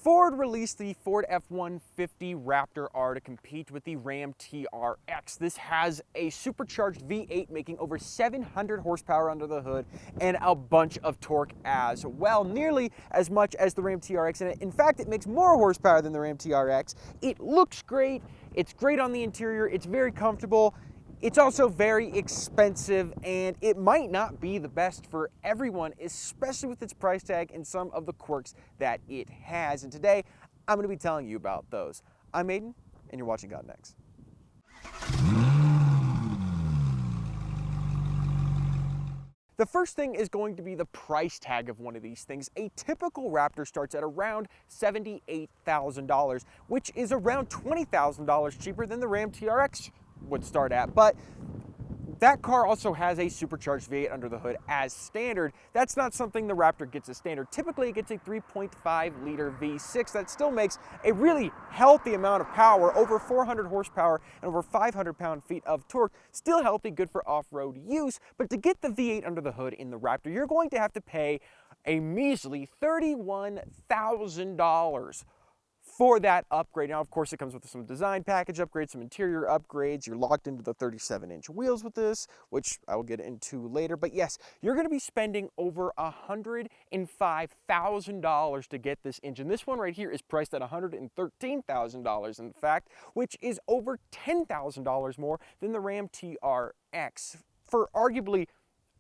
Ford released the Ford F-150 Raptor R to compete with the Ram TRX. This has a supercharged V8 making over 700 horsepower under the hood and a bunch of torque as well, nearly as much as the Ram TRX. And in fact, it makes more horsepower than the Ram TRX. It looks great. It's great on the interior. It's very comfortable. It's also very expensive, and it might not be the best for everyone, especially with its price tag and some of the quirks that it has. And today, I'm going to be telling you about those. I'm Aiden, and you're watching God Next. The first thing is going to be the price tag of one of these things. A typical Raptor starts at around $78,000, which is around $20,000 cheaper than the Ram TRX would start at. But that car also has a supercharged V8 under the hood as standard. That's not something the Raptor gets as standard. Typically it gets a 3.5 liter V6 that still makes a really healthy amount of power, over 400 horsepower and over 500 pound-feet of torque. Still healthy, good for off-road use. But to get the V8 under the hood in the Raptor, you're going to have to pay a measly $31,000 for that upgrade. Now, of course, it comes with some design package upgrades, some interior upgrades. You're locked into the 37-inch wheels with this, which I will get into later. But yes, you're going to be spending over $105,000 to get this engine. This one right here is priced at $113,000, in fact, which is over $10,000 more than the Ram TRX for arguably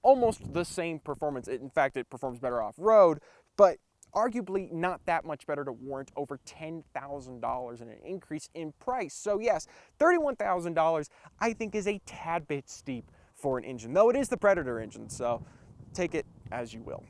almost the same performance. In fact, it performs better off-road, but arguably not that much better to warrant over $10,000 in an increase in price. So yes, $31,000 I think is a tad bit steep for an engine, though it is the Predator engine, so take it as you will.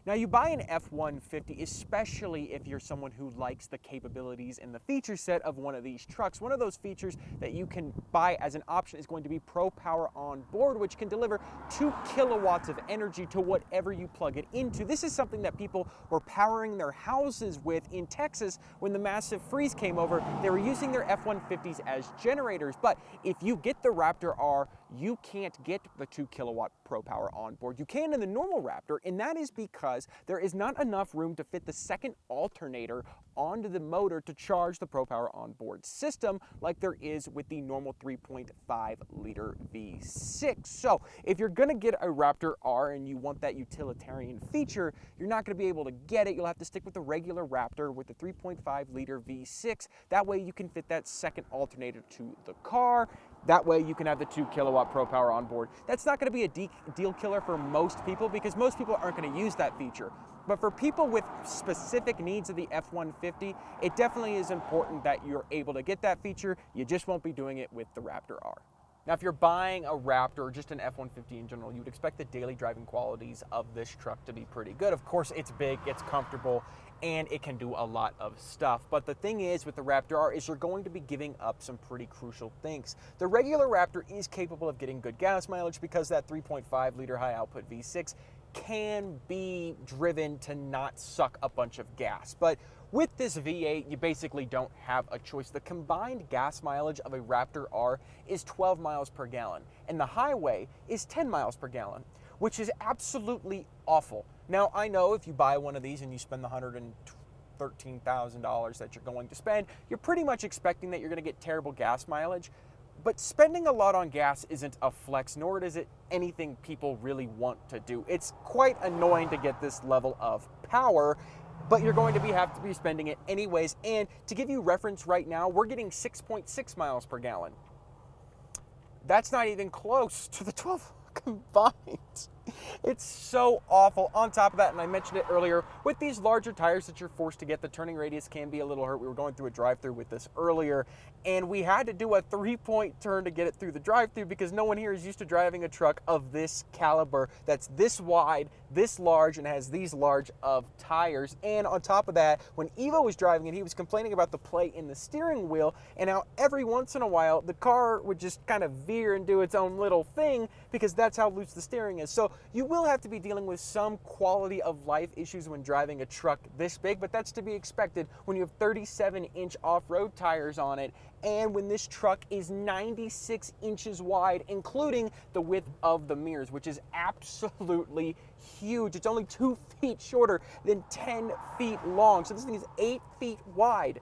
Now, you buy an F-150, especially if you're someone who likes the capabilities and the feature set of one of these trucks. One of those features that you can buy as an option is going to be Pro Power Onboard, which can deliver 2 kilowatts of energy to whatever you plug it into. This is something that people were powering their houses with in Texas when the massive freeze came over. They were using their F-150s as generators, but if you get the Raptor R, you can't get the 2 kilowatt Pro Power Onboard. You can in the normal Raptor, and that is because there is not enough room to fit the second alternator onto the motor to charge the Pro Power Onboard system like there is with the normal 3.5 liter V6. So if you're gonna get a Raptor R and you want that utilitarian feature, you're not gonna be able to get it. You'll have to stick with the regular Raptor with the 3.5 liter V6. That way you can fit that second alternator to the car. That way you can have the 2 kilowatt Pro Power Onboard. That's not gonna be a deal killer for most people because most people aren't gonna use that feature. But for people with specific needs of the F-150, it definitely is important that you're able to get that feature. You just won't be doing it with the Raptor R. Now, if you're buying a Raptor or just an F-150 in general, you would expect the daily driving qualities of this truck to be pretty good. Of course, it's big, it's comfortable, and it can do a lot of stuff. But the thing is with the Raptor R is you're going to be giving up some pretty crucial things. The regular Raptor is capable of getting good gas mileage because that 3.5 liter high output V6 can be driven to not suck a bunch of gas. But with this V8, you basically don't have a choice. The combined gas mileage of a Raptor R is 12 miles per gallon, and the highway is 10 miles per gallon, which is absolutely awful. Now, I know if you buy one of these and you spend the $113,000 that you're going to spend, you're pretty much expecting that you're going to get terrible gas mileage. But spending a lot on gas isn't a flex, nor is it anything people really want to do. It's quite annoying to get this level of power, but you're going to have to be spending it anyways. And to give you reference right now, we're getting 6.6 miles per gallon. That's not even close to the 12 combined. It's so awful. On top of that, and I mentioned it earlier, with these larger tires that you're forced to get, the turning radius can be a little hurt. We were going through a drive-through with this earlier, and we had to do a 3-point turn to get it through the drive-through because no one here is used to driving a truck of this caliber that's this wide, this large, and has these large of tires. And on top of that, when Evo was driving it, he was complaining about the play in the steering wheel and how every once in a while the car would just kind of veer and do its own little thing because that's how loose the steering is. So you will have to be dealing with some quality of life issues when driving a truck this big, but that's to be expected when you have 37-inch off-road tires on it, and when this truck is 96 inches wide, including the width of the mirrors, which is absolutely huge. It's only 2 feet shorter than 10 feet long, so this thing is 8 feet wide.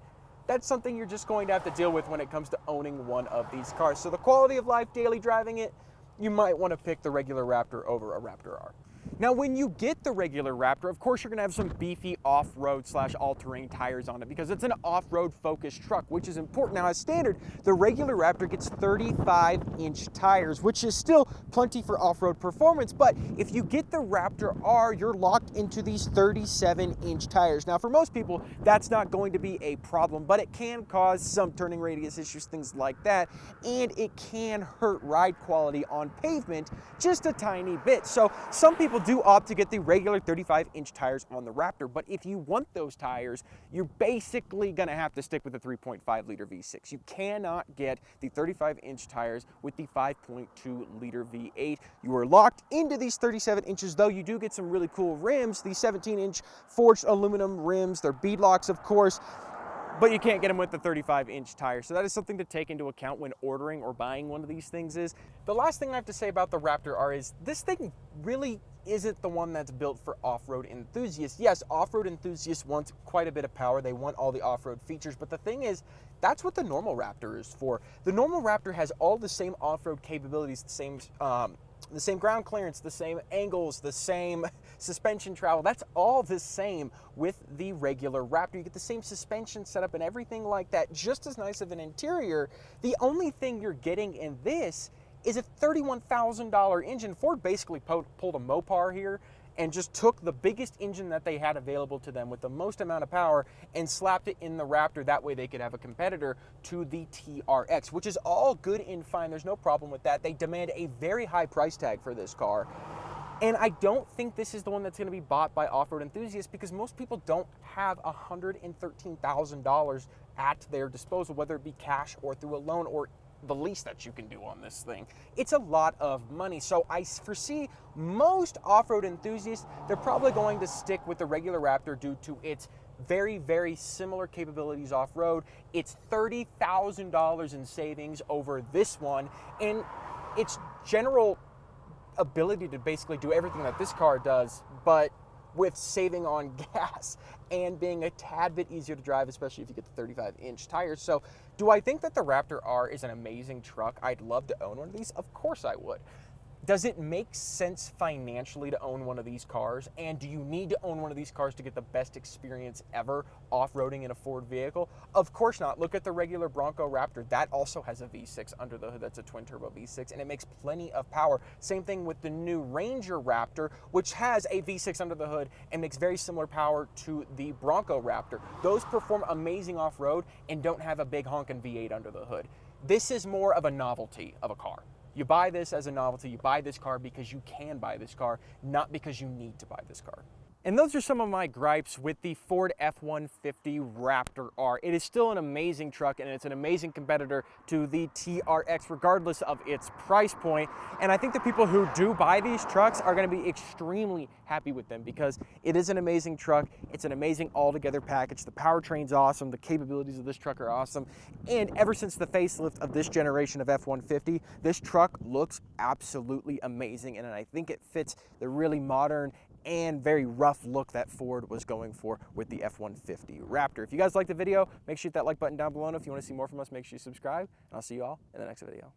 That's something you're just going to have to deal with when it comes to owning one of these cars. So the quality of life daily driving it, you might want to pick the regular Raptor over a Raptor R. Now, when you get the regular Raptor, of course, you're going to have some beefy off-road / all-terrain tires on it because it's an off-road focused truck, which is important. Now, as standard, the regular Raptor gets 35-inch tires, which is still plenty for off-road performance. But if you get the Raptor R, you're locked into these 37-inch tires. Now, for most people, that's not going to be a problem, but it can cause some turning radius issues, things like that, and it can hurt ride quality on pavement just a tiny bit. So some people do opt to get the regular 35-inch tires on the Raptor, but if you want those tires, you're basically going to have to stick with the 3.5-liter V6. You cannot get the 35-inch tires with the 5.2-liter V8. You are locked into these 37 inches, though you do get some really cool rims, these 17-inch forged aluminum rims. They're beadlocks, of course, but you can't get them with the 35-inch tire. So that is something to take into account when ordering or buying one of these things. The last thing I have to say about the Raptor R is this thing really isn't the one that's built for off-road enthusiasts. Yes, off-road enthusiasts want quite a bit of power. They want all the off-road features, but the thing is, that's what the normal Raptor is for. The normal Raptor has all the same off-road capabilities, the same ground clearance, the same angles, the same suspension travel. That's all the same with the regular Raptor. You get the same suspension setup and everything like that, just as nice of an interior. The only thing you're getting in this is a $31,000 engine. Ford basically pulled a Mopar here and just took the biggest engine that they had available to them with the most amount of power and slapped it in the Raptor. That way they could have a competitor to the TRX, which is all good and fine. There's no problem with that. They demand a very high price tag for this car. And I don't think this is the one that's going to be bought by off-road enthusiasts because most people don't have $113,000 at their disposal, whether it be cash or through a loan or the least that you can do on this thing. It's a lot of money. So I foresee most off-road enthusiasts, they're probably going to stick with the regular Raptor due to its very, very similar capabilities off-road. It's $30,000 in savings over this one, and its general ability to basically do everything that this car does, but with saving on gas and being a tad bit easier to drive, especially if you get the 35-inch tires. So do I think that the Raptor R is an amazing truck? I'd love to own one of these. Of course I would. Does it make sense financially to own one of these cars? And do you need to own one of these cars to get the best experience ever off-roading in a Ford vehicle? Of course not. Look at the regular Bronco Raptor. That also has a V6 under the hood. That's a twin-turbo V6, and it makes plenty of power. Same thing with the new Ranger Raptor, which has a V6 under the hood and makes very similar power to the Bronco Raptor. Those perform amazing off-road and don't have a big honking V8 under the hood. This is more of a novelty of a car. You buy this as a novelty. You buy this car because you can buy this car, not because you need to buy this car. And those are some of my gripes with the Ford F-150 Raptor R. It is still an amazing truck, and it's an amazing competitor to the TRX, regardless of its price point. And I think the people who do buy these trucks are going to be extremely happy with them because it is an amazing truck. It's an amazing altogether package. The powertrain's awesome. The capabilities of this truck are awesome. And ever since the facelift of this generation of F-150, this truck looks absolutely amazing. And I think it fits the really modern and very rough look that Ford was going for with the F-150 Raptor. If you guys liked the video, make sure you hit that like button down below. And if you want to see more from us, make sure you subscribe. And I'll see you all in the next video.